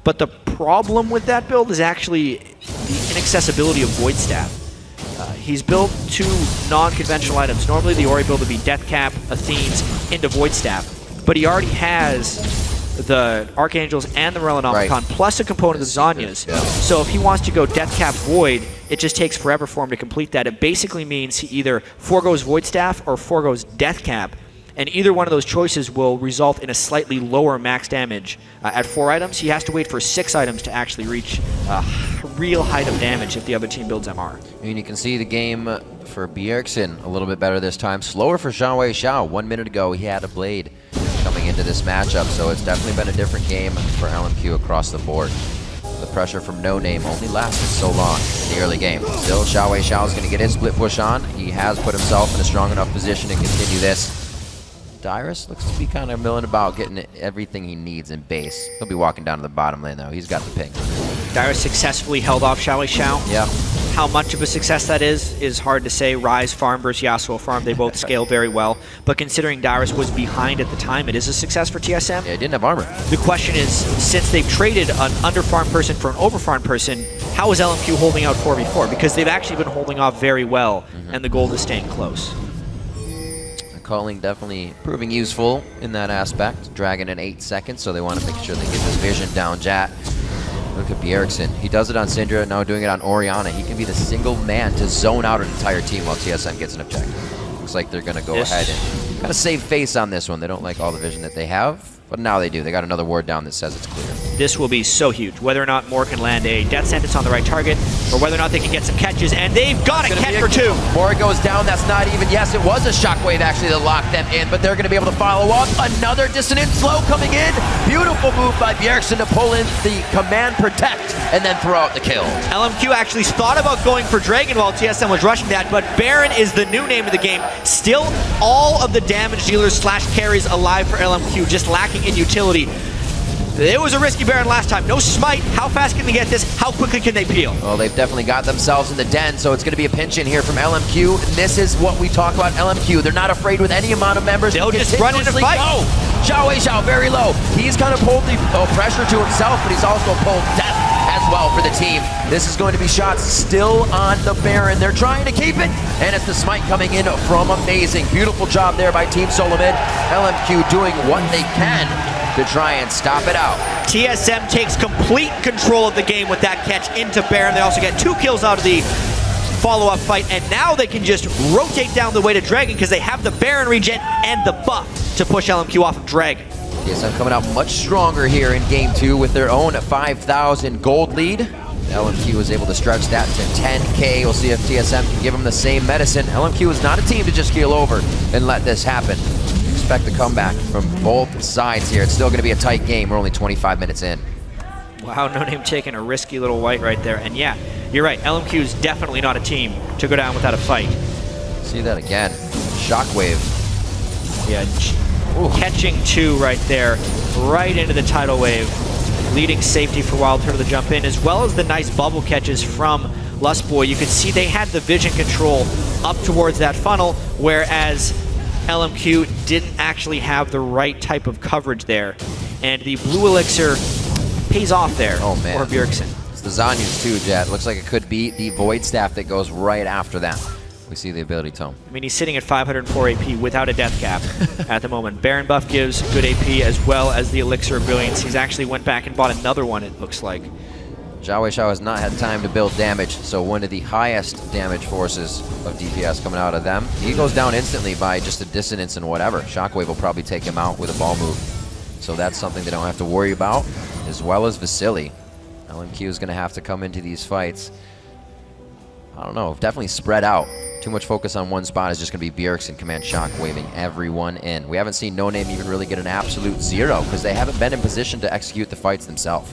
But the problem with that build is actually the inaccessibility of Void Staff. He's built 2 non-conventional items. Normally the Ori build would be Death Cap, Athenes, into Void Staff, but he already has the Archangels and the Relinomicon, plus a component of Zanya's. Yeah. So if he wants to go Death Cap Void, it just takes forever for him to complete that. It basically means he either forgoes Void Staff or forgoes Death Cap, and either one of those choices will result in a slightly lower max damage. At 4 items, he has to wait for 6 items to actually reach a real height of damage if the other team builds MR. And you can see the game for Bjergsen a little bit better this time. Slower for Xiaowei Xiao. 1 minute ago, he had a blade coming into this matchup, so it's definitely been a different game for LMQ across the board. The pressure from No Name only lasted so long in the early game. Still, Xiaowei Xiao is going to get his split push on. He has put himself in a strong enough position to continue this. Dyrus looks to be kind of milling about, getting everything he needs in base. He'll be walking down to the bottom lane, though. He's got the ping. Dyrus successfully held off Xiaowei Xiao. Yeah. How much of a success that is hard to say. Ryze farm versus Yasuo farm, they both scale very well. But considering Dyrus was behind at the time, it is a success for TSM. Yeah, he didn't have armor. The question is, since they've traded an under-farmed person for an over-farmed person, how is LMQ holding out 4v4? Because they've actually been holding off very well, and the gold is staying close. Culling definitely proving useful in that aspect. Dragon in 8 seconds, so they want to make sure they get this vision down Jat. Look at Bjergsen. He does it on Syndra, now doing it on Orianna. He can be the single man to zone out an entire team while TSM gets an objective. Looks like they're going to go ahead and kind of save face on this one. They don't like all the vision that they have, but now they do. They got another ward down that says it's clear. This will be so huge. Whether or not Moore can land a death sentence on the right target, or whether or not they can get some catches, and they've got a catch for 2. Moore goes down. That's not even. Yes, it was a shockwave actually that locked them in, but they're going to be able to follow up. Another dissonant slow coming in. Beautiful move by Bjergsen to pull in the command protect and then throw out the kill. LMQ actually thought about going for Dragon while TSM was rushing that, but Baron is the new name of the game. Still, all of the damage dealers / carries alive for LMQ, just lacking in utility. It was a risky Baron last time. No smite. How fast can they get this? How quickly can they peel? Well, they've definitely got themselves in the den, so it's going to be a pinch in here from LMQ. And this is what we talk about LMQ. They're not afraid with any amount of members. They'll just run into fight. Oh, Xiaowei Xiao very low. He's kind of pulled the pressure to himself, but he's also pulled death as well for the team. This is going to be shots still on the Baron. They're trying to keep it, and it's the smite coming in from Amazing. Beautiful job there by Team Solomid. LMQ doing what they can to try and stop it out. TSM takes complete control of the game with that catch into Baron. They also get 2 kills out of the follow-up fight, and now they can just rotate down the way to Dragon because they have the Baron regen and the buff to push LMQ off of Dragon. TSM coming out much stronger here in Game 2 with their own 5,000 gold lead. LMQ was able to stretch that to 10K. We'll see if TSM can give them the same medicine. LMQ is not a team to just keel over and let this happen. Expect a comeback from both sides here. It's still going to be a tight game. We're only 25 minutes in. Wow, No Name taking a risky little white right there. And yeah, you're right. LMQ is definitely not a team to go down without a fight. See that again. Shockwave. Yeah, catching 2 right there, right into the tidal wave. Leading safety for Wild Turtle to jump in, as well as the nice bubble catches from Lustboy. You could see they had the vision control up towards that funnel, whereas LMQ didn't actually have the right type of coverage there. And the blue elixir pays off there for Bjergsen. It's the Zanyas too, Jet. Looks like it could be the Void Staff that goes right after that. We see the ability tome. I mean, he's sitting at 504 AP without a death cap at the moment. Baron buff gives good AP as well as the Elixir of Brilliance. He's actually went back and bought another one, it looks like. Xiaowei Xiao has not had time to build damage, so one of the highest damage forces of DPS coming out of them. He goes down instantly by just a dissonance and whatever. Shockwave will probably take him out with a ball move. So that's something they don't have to worry about, as well as Vasily. LMQ is going to have to come into these fights. I don't know, definitely spread out. Too much focus on one spot is just going to be Bjergsen command shockwaving everyone in. We haven't seen No Name even really get an absolute 0 because they haven't been in position to execute the fights themselves.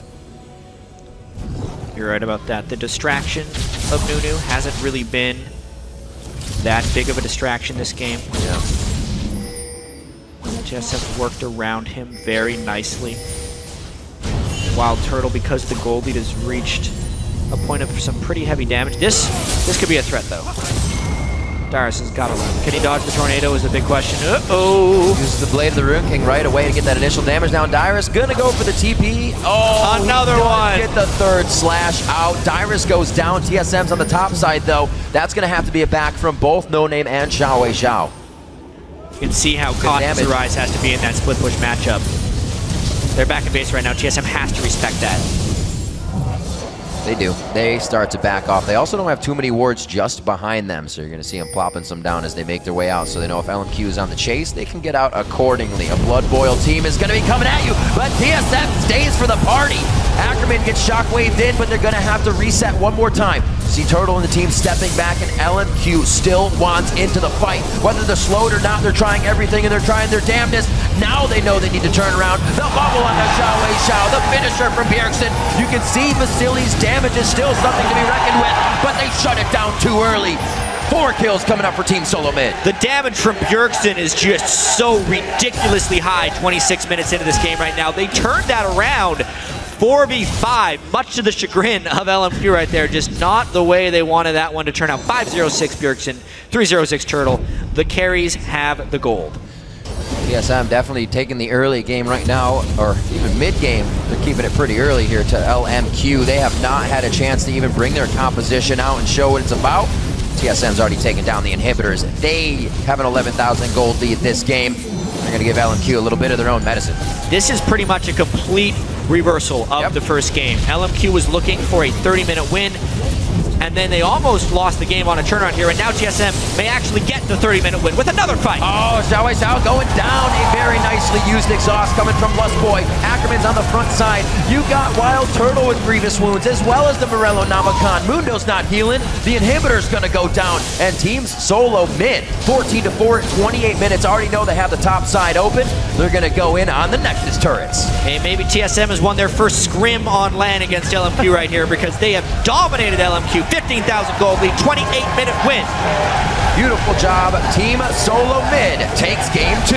You're right about that. The distraction of Nunu hasn't really been that big of a distraction this game. Yeah. Just have worked around him very nicely. Wild Turtle, because the gold lead has reached a point of some pretty heavy damage. This could be a threat, though. Darius has got to learn. Can he dodge the tornado is a big question. Uh-oh. Uses the Blade of the Rune King right away to get that initial damage down. Dyrus gonna go for the TP. Oh, another one. Get the third slash out. Dyrus goes down. TSM's on the top side though. That's gonna have to be a back from both No Name and Xiao Xiao. You can see how cautious Rise has to be in that split push matchup. They're back in base right now. TSM has to respect that. They do. They start to back off. They also don't have too many wards just behind them, so you're going to see them plopping some down as they make their way out. So they know if LMQ is on the chase, they can get out accordingly. A Blood Boil team is going to be coming at you, but TSM stays for the party. Ackerman gets shockwaved in, but they're going to have to reset one more time. See Turtle and the team stepping back, and LMQ still wants into the fight. Whether they're slowed or not, they're trying everything, and they're trying their damnedest. Now they know they need to turn around. The bubble on the Xiao, the finisher from Bjergsen. You can see Vasili's damage is still something to be reckoned with, but they shut it down too early. 4 kills coming up for Team Solo Mid. The damage from Bjergsen is just so ridiculously high 26 minutes into this game right now. They turned that around 4v5, much to the chagrin of LMQ right there. Just not the way they wanted that one to turn out. 5-0-6 Bjergsen, 3-0-6 Turtle. The carries have the gold. TSM definitely taking the early game right now, or even mid-game. They're keeping it pretty early here to LMQ. They have not had a chance to even bring their composition out and show what it's about. TSM's already taken down the inhibitors. They have an 11,000 gold lead this game. They're going to give LMQ a little bit of their own medicine. This is pretty much a complete reversal of the first game. LMQ was looking for a 30-minute win, and then they almost lost the game on a turnaround here, and now TSM may actually get the 30-minute win with another fight. Oh, Xiao Xiao going down. A very nicely used exhaust coming from Lustboy. Ackerman's on the front side. You got Wild Turtle with grievous wounds, as well as the Morello Namakan. Mundo's not healing. The inhibitor's going to go down, and Team's Solo Mid, 14-4, 28 minutes. Already know they have the top side open. They're going to go in on the Nexus turrets. Hey, maybe TSM has won their first scrim on LAN against LMQ right here, because they have dominated LMQ. 15,000 gold lead, 28-minute win. Beautiful job. Team Solo Mid takes game 2.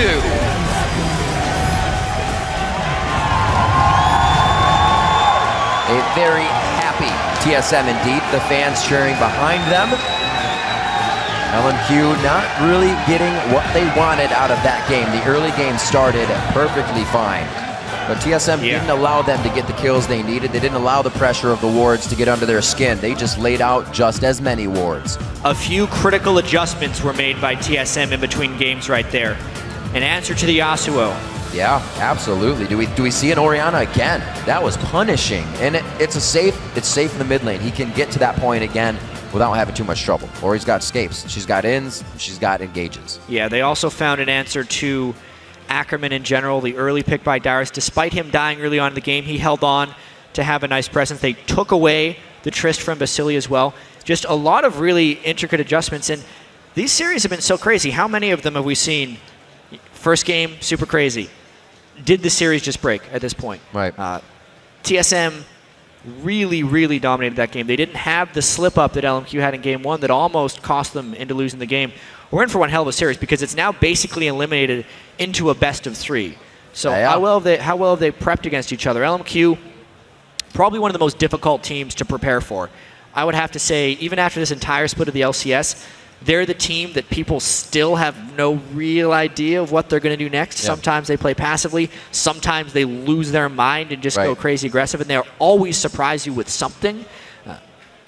A very happy TSM indeed. The fans cheering behind them. LMQ not really getting what they wanted out of that game. The early game started perfectly fine, but TSM didn't allow them to get the kills they needed. They didn't allow the pressure of the wards to get under their skin. They just laid out just as many wards. A few critical adjustments were made by TSM in between games right there. An answer to the Yasuo. Yeah, absolutely. Do we see an Orianna again? That was punishing, and it's safe in the mid lane. He can get to that point again without having too much trouble. Ori's got escapes. She's got ins. She's got engages. Yeah, they also found an answer to Ackerman in general, the early pick by Darius. Despite him dying early on in the game, he held on to have a nice presence. They took away the Trist from Vasily as well. Just a lot of really intricate adjustments, and these series have been so crazy. How many of them have we seen? First game, super crazy. Did the series just break at this point? Right. TSM really, really dominated that game. They didn't have the slip-up that LMQ had in Game 1 that almost cost them into losing the game. We're in for one hell of a series because it's now basically eliminated into a best-of-3. So how well have they prepped against each other? LMQ, probably one of the most difficult teams to prepare for. I would have to say, even after this entire split of the LCS, they're the team that people still have no real idea of what they're going to do next. Yep. Sometimes they play passively. Sometimes they lose their mind and just go crazy aggressive, and they'll always surprise you with something.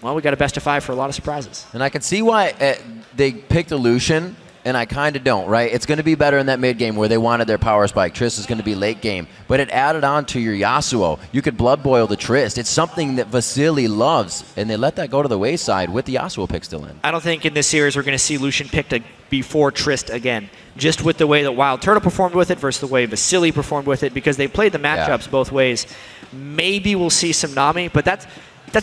Well, we got a best-of-5 for a lot of surprises. And I can see why they picked Lucian, and I kind of don't, right? It's going to be better in that mid-game where they wanted their power spike. Trist is going to be late game. But it added on to your Yasuo. You could blood boil the Trist. It's something that Vasily loves, and they let that go to the wayside with the Yasuo pick still in. I don't think in this series we're going to see Lucian picked before Trist again. Just with the way that Wild Turtle performed with it versus the way Vasily performed with it, because they played the matchups both ways. Maybe we'll see some Nami, but that's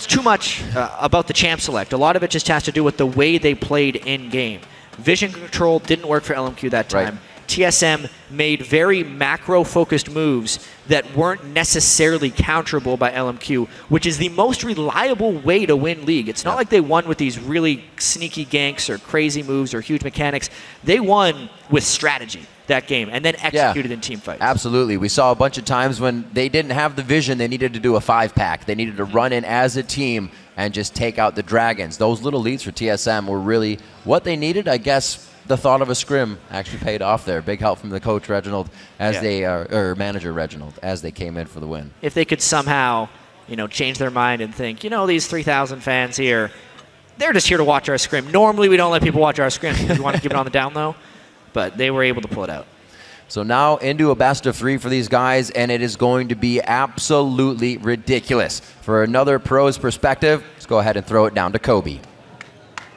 too much about the champ select. A lot of it just has to do with the way they played in-game. Vision control didn't work for LMQ that time. TSM made very macro-focused moves that weren't necessarily counterable by LMQ, which is the most reliable way to win League. It's not like they won with these really sneaky ganks or crazy moves or huge mechanics. They won with strategy that game and then executed in team fights. Absolutely. We saw a bunch of times when they didn't have the vision, they needed to do a 5-pack. They needed to run in as a team, and just take out the Dragons. Those little leads for TSM were really what they needed. I guess the thought of a scrim actually paid off there. Big help from the coach Reginald as or manager Reginald as they came in for the win. If they could somehow, change their mind and think, these 3,000 fans here, they're just here to watch our scrim. Normally we don't let people watch our scrim because we want to keep it on the down low, but they were able to pull it out. So now into a best of 3 for these guys, and it is going to be absolutely ridiculous. For another pro's perspective, let's go ahead and throw it down to Kobe.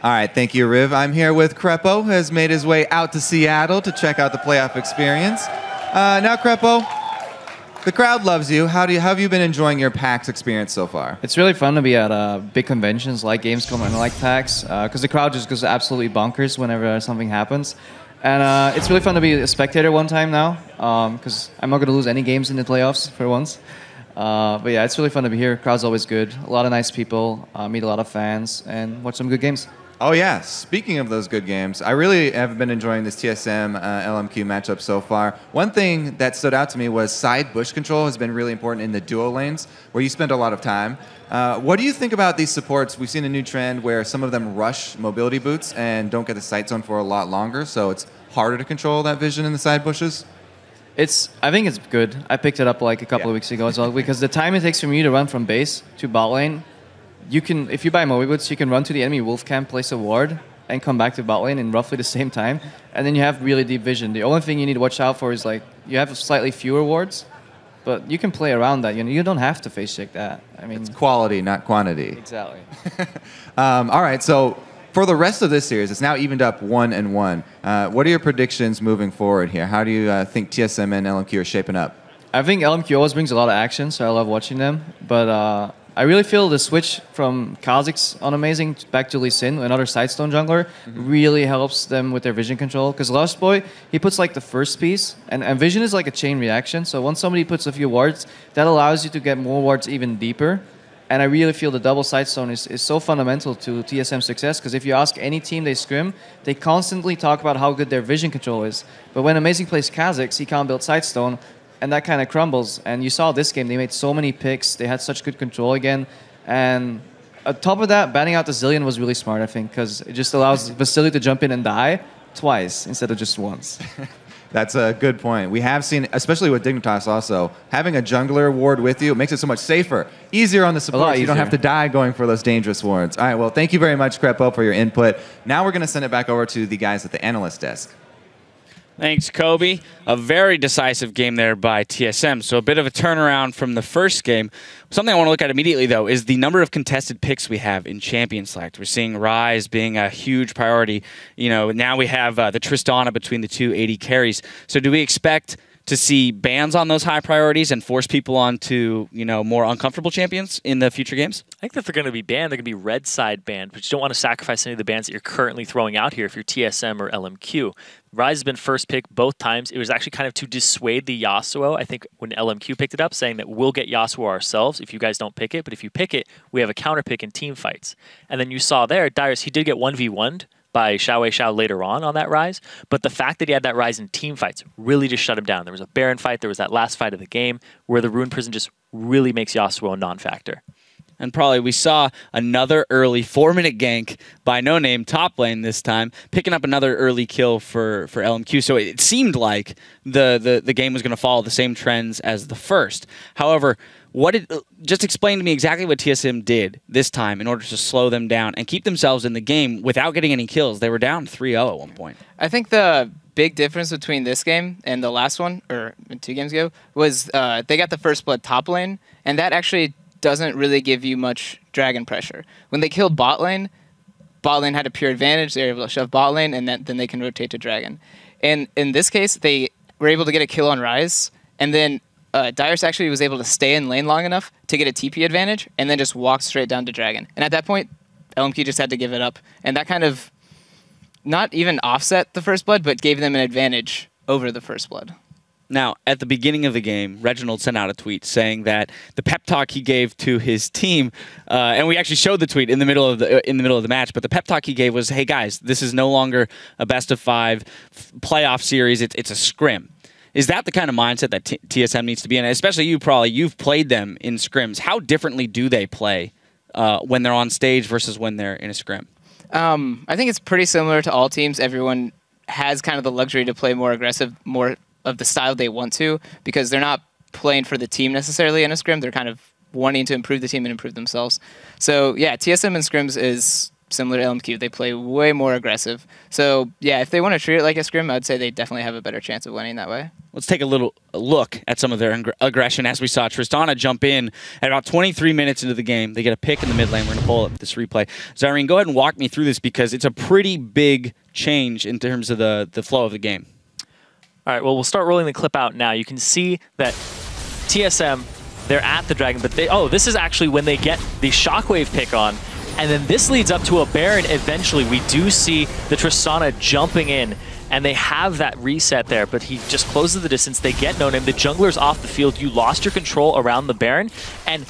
All right, thank you, Riv. I'm here with Crepo, who has made his way out to Seattle to check out the playoff experience. Now, Crepo, the crowd loves you. How have you been enjoying your PAX experience so far? It's really fun to be at big conventions like Gamescom and like PAX, because the crowd just goes absolutely bonkers whenever something happens. And it's really fun to be a spectator one time now, because I'm not going to lose any games in the playoffs for once. But yeah, it's really fun to be here. Crowd's always good. A lot of nice people, meet a lot of fans, and watch some good games. Oh yeah, speaking of those good games, I really have been enjoying this TSM LMQ matchup so far. One thing that stood out to me was side bush control has been really important in the duo lanes, where you spend a lot of time. What do you think about these supports? We've seen a new trend where some of them rush mobility boots and don't get the sight zone for a lot longer, so it's harder to control that vision in the side bushes. I think it's good. I picked it up like a couple of weeks ago as well, because the time it takes for you to run from base to bot lane, if you buy mobility boots, you can run to the enemy wolf camp, place a ward, and come back to bot lane in roughly the same time, and then you have really deep vision. The only thing you need to watch out for is you have slightly fewer wards, but you can play around that. You don't have to face check that. I mean, it's quality, not quantity. Exactly. All right, so for the rest of this series, it's now evened up 1-1. What are your predictions moving forward here? How do you think TSM and LMQ are shaping up? I think LMQ always brings a lot of action, so I love watching them. But I really feel the switch from Kha'Zix on Amazing back to Lee Sin, another Sidestone jungler, really helps them with their vision control. Because Lost Boy, he puts the first piece, and vision is like a chain reaction. So once somebody puts a few wards, that allows you to get more wards even deeper. And I really feel the double Sidestone is so fundamental to TSM's success, because if you ask any team they scrim, they constantly talk about how good their vision control is. But when Amazing plays Kha'Zix, he can't build Sidestone, and that kind of crumbles. And you saw this game, they made so many picks, they had such good control again. And on top of that, banning out the Zillion was really smart, I think, because it just allows Vasily to jump in and die twice instead of just once. That's a good point. We have seen, especially with Dignitas also, having a jungler ward with you makes it so much safer. Easier on the support, so you don't have to die going for those dangerous wards. All right, well, thank you very much, Crepo, for your input. Now we're going to send it back over to the guys at the analyst desk. Thanks, Kobe. A very decisive game there by TSM. So a bit of a turnaround from the first game. Something I want to look at immediately, though, is the number of contested picks we have in Champion Select. We're seeing Ryze being a huge priority. Now we have the Tristana between the two AD carries. So do we expect to see bans on those high priorities and force people onto, more uncomfortable champions in the future games? I think if they're going to be banned, they're going to be red side banned, but you don't want to sacrifice any of the bans that you're currently throwing out here if you're TSM or LMQ. Ryze has been first pick both times. It was actually kind of to dissuade the Yasuo, I think, when LMQ picked it up, saying that we'll get Yasuo ourselves if you guys don't pick it, but if you pick it, we have a counter pick in team fights. And then you saw there, Dyrus, he did get 1v1'd by Xiao later on that Ryze, but the fact that he had that Ryze in team fights really just shut him down. There was a Baron fight, there was that last fight of the game where the Rune Prison just really makes Yasuo a non-factor. And probably we saw another early 4-minute gank by No Name top lane this time, picking up another early kill for LMQ. So it seemed like the game was going to follow the same trends as the first. However, just explain to me exactly what TSM did this time in order to slow them down and keep themselves in the game without getting any kills. They were down 3-0 at one point. I think the big difference between this game and the last one, or 2 games ago, was they got the first blood top lane, and that actually doesn't really give you much dragon pressure. When they killed bot lane had a pure advantage. They were able to shove bot lane, and then they can rotate to dragon. And in this case, they were able to get a kill on Ryze, and then Dyrus actually was able to stay in lane long enough to get a TP advantage, and then just walk straight down to dragon. And at that point, LMQ just had to give it up. And that kind of not even offset the first blood, but gave them an advantage over the first blood. Now, at the beginning of the game, Reginald sent out a tweet saying that the pep talk he gave to his team, and we actually showed the tweet in the middle of the match, but the pep talk he gave was, "Hey guys, this is no longer a best-of-5 playoff series; it's a scrim." Is that the kind of mindset that TSM needs to be in? Especially you, probably you've played them in scrims. How differently do they play when they're on stage versus when they're in a scrim? I think it's pretty similar to all teams. Everyone has kind of the luxury to play more aggressive, more of the style they want to, because they're not playing for the team necessarily in a scrim. They're kind of wanting to improve the team and improve themselves. So yeah, TSM in scrims is similar to LMQ. They play way more aggressive. So yeah, if they want to treat it like a scrim, I'd say they definitely have a better chance of winning that way. Let's take a little look at some of their aggression as we saw Tristana jump in at about 23 minutes into the game. They get a pick in the mid lane. We're going to pull up this replay. Zyrene, go ahead and walk me through this because it's a pretty big change in terms of the flow of the game. All right, well, we'll start rolling the clip out now. You can see that TSM, they're at the Dragon, but this is actually when they get the Shockwave pick on. And then this leads up to a Baron eventually. We do see the Tristana jumping in, and they have that reset there, but he just closes the distance. They get no name. The jungler's off the field. You lost your control around the Baron, and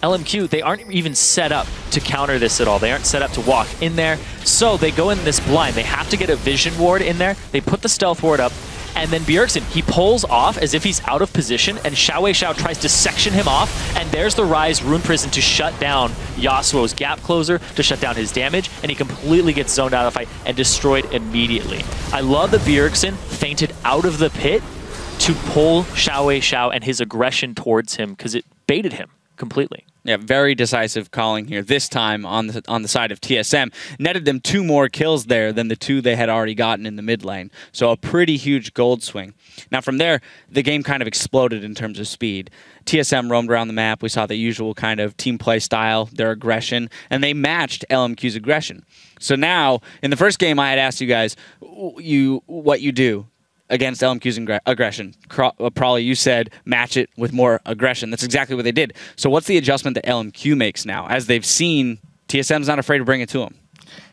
LMQ, they aren't even set up to counter this at all. They aren't set up to walk in there. So they go in this blind. They have to get a vision ward in there. They put the stealth ward up. And then Bjergsen, he pulls off as if he's out of position, and Xiao tries to section him off, and there's the Rise Rune Prison to shut down Yasuo's gap closer, to shut down his damage, and he completely gets zoned out of the fight and destroyed immediately. I love that Bjergsen feinted out of the pit to pull Xiao and his aggression towards him, because it baited him completely. Yeah, very decisive calling here. This time on the side of TSM, netted them 2 more kills there than the 2 they had already gotten in the mid lane. So a pretty huge gold swing. Now from there, the game kind of exploded in terms of speed. TSM roamed around the map. We saw the usual kind of team play style, their aggression, and they matched LMQ's aggression. So now, in the first game, I had asked you guys what you do against LMQ's aggression. Probably you said match it with more aggression. That's exactly what they did. So what's the adjustment that LMQ makes now? As they've seen, TSM's not afraid to bring it to them.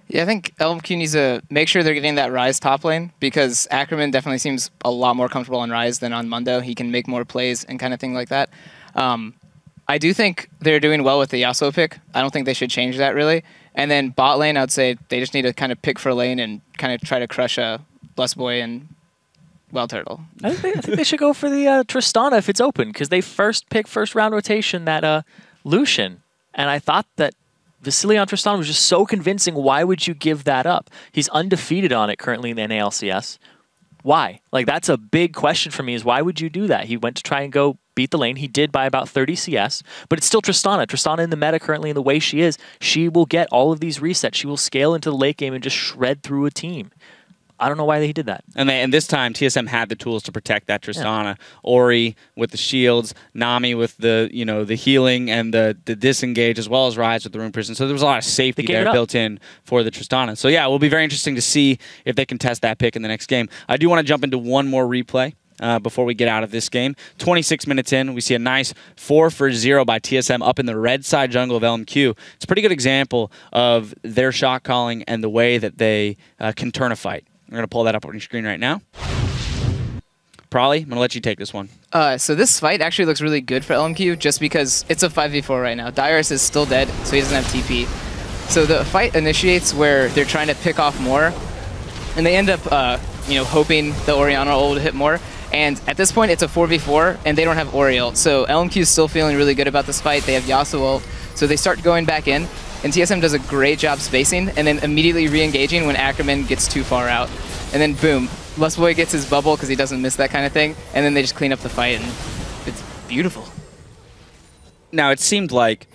Yeah, I think LMQ needs to make sure they're getting that Rise top lane, because Ackerman definitely seems a lot more comfortable on Rise than on Mundo. He can make more plays and kind of thing like that. I do think they're doing well with the Yasuo pick. I don't think they should change that really. And then bot lane, I'd say they just need to kind of pick for lane and kind of try to crush Blessed Boy and Wild Turtle. I think they should go for the Tristana if it's open, because they first round rotation that Lucian. And I thought that Vasily on Tristana was just so convincing. Why would you give that up? He's undefeated on it currently in the NALCS. Why? Like, that's a big question for me, is why would you do that? He went to try and go beat the lane. He did by about 30 CS, but it's still Tristana. Tristana in the meta currently, in the way she is, she will get all of these resets. She will scale into the late game and just shred through a team. I don't know why he did that. And this time, TSM had the tools to protect that Tristana. Yeah. Ori with the shields, Nami with the the healing and the disengage, as well as Rise with the Rune Prison. So there was a lot of safety there built in for the Tristana. So yeah, it will be very interesting to see if they can test that pick in the next game. I do want to jump into one more replay before we get out of this game. 26 minutes in, we see a nice 4-for-0 by TSM up in the red side jungle of LMQ. It's a pretty good example of their shot calling and the way that they can turn a fight. We're going to pull that up on your screen right now. Probably, I'm going to let you take this one. So this fight actually looks really good for LMQ just because it's a 5v4 right now. Dyrus is still dead, so he doesn't have TP. So the fight initiates where they're trying to pick off more, and they end up hoping the Orianna ult will hit more. And at this point, it's a 4v4, and they don't have Ori ult. So LMQ is still feeling really good about this fight. They have Yasuo ult, so they start going back in. And TSM does a great job spacing and then immediately re-engaging when Ackerman gets too far out. And then boom, Blessed Boy gets his bubble because he doesn't miss that kind of thing. And then they just clean up the fight, and it's beautiful. Now, it seemed like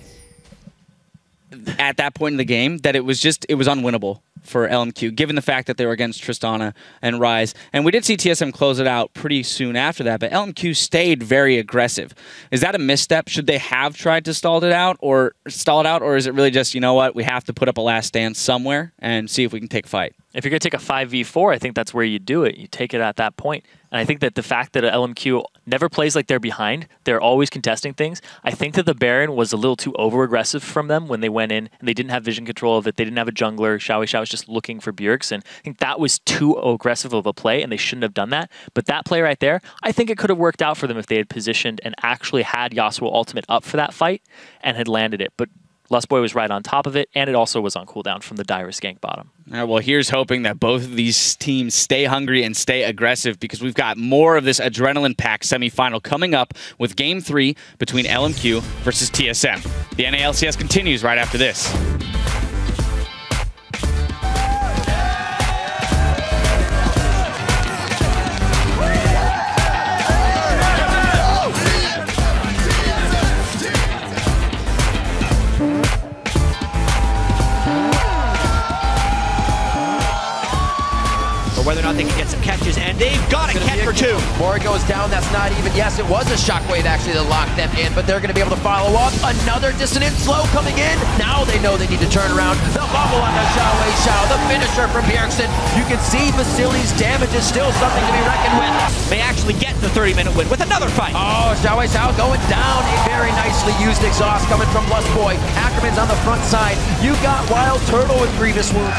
at that point in the game that it was unwinnable for LMQ, given the fact that they were against Tristana and Rise. And we did see TSM close it out pretty soon after that, but LMQ stayed very aggressive. Is that a misstep? Should they have tried to stall it out, or is it really just, you know what, we have to put up a last stand somewhere and see if we can take a fight? If you're going to take a 5v4, I think that's where you do it. You take it at that point. And I think that the fact that LMQ never plays like they're behind, they're always contesting things. I think that the Baron was a little too over-aggressive from them when they went in, and they didn't have vision control of it. They didn't have a jungler. Xiao was just looking for Bjergsen. I think that was too aggressive of a play, and they shouldn't have done that. But that play right there, I think it could have worked out for them if they had positioned and actually had Yasuo ultimate up for that fight and had landed it. But Lustboy was right on top of it, and it also was on cooldown from the Dyrus gank bottom. All right, well, here's hoping that both of these teams stay hungry and stay aggressive, because we've got more of this adrenaline-packed semifinal coming up with Game 3 between LMQ versus TSM. The NALCS continues right after this. Whether or not they can get some catches, and they've got a catch for 2. Before it goes down, that's not even, yes, it was a shockwave actually that locked them in, but they're going to be able to follow up. Another dissonant slow coming in. Now they know they need to turn around. The bubble on the Xiao, the finisher from Bjergsen. You can see Vasili's damage is still something to be reckoned with. May actually get the 30-minute win with another fight. Oh, Xiao going down. A very nicely used exhaust coming from Lustboy. Ackerman's on the front side. You got Wild Turtle with grievous wounds.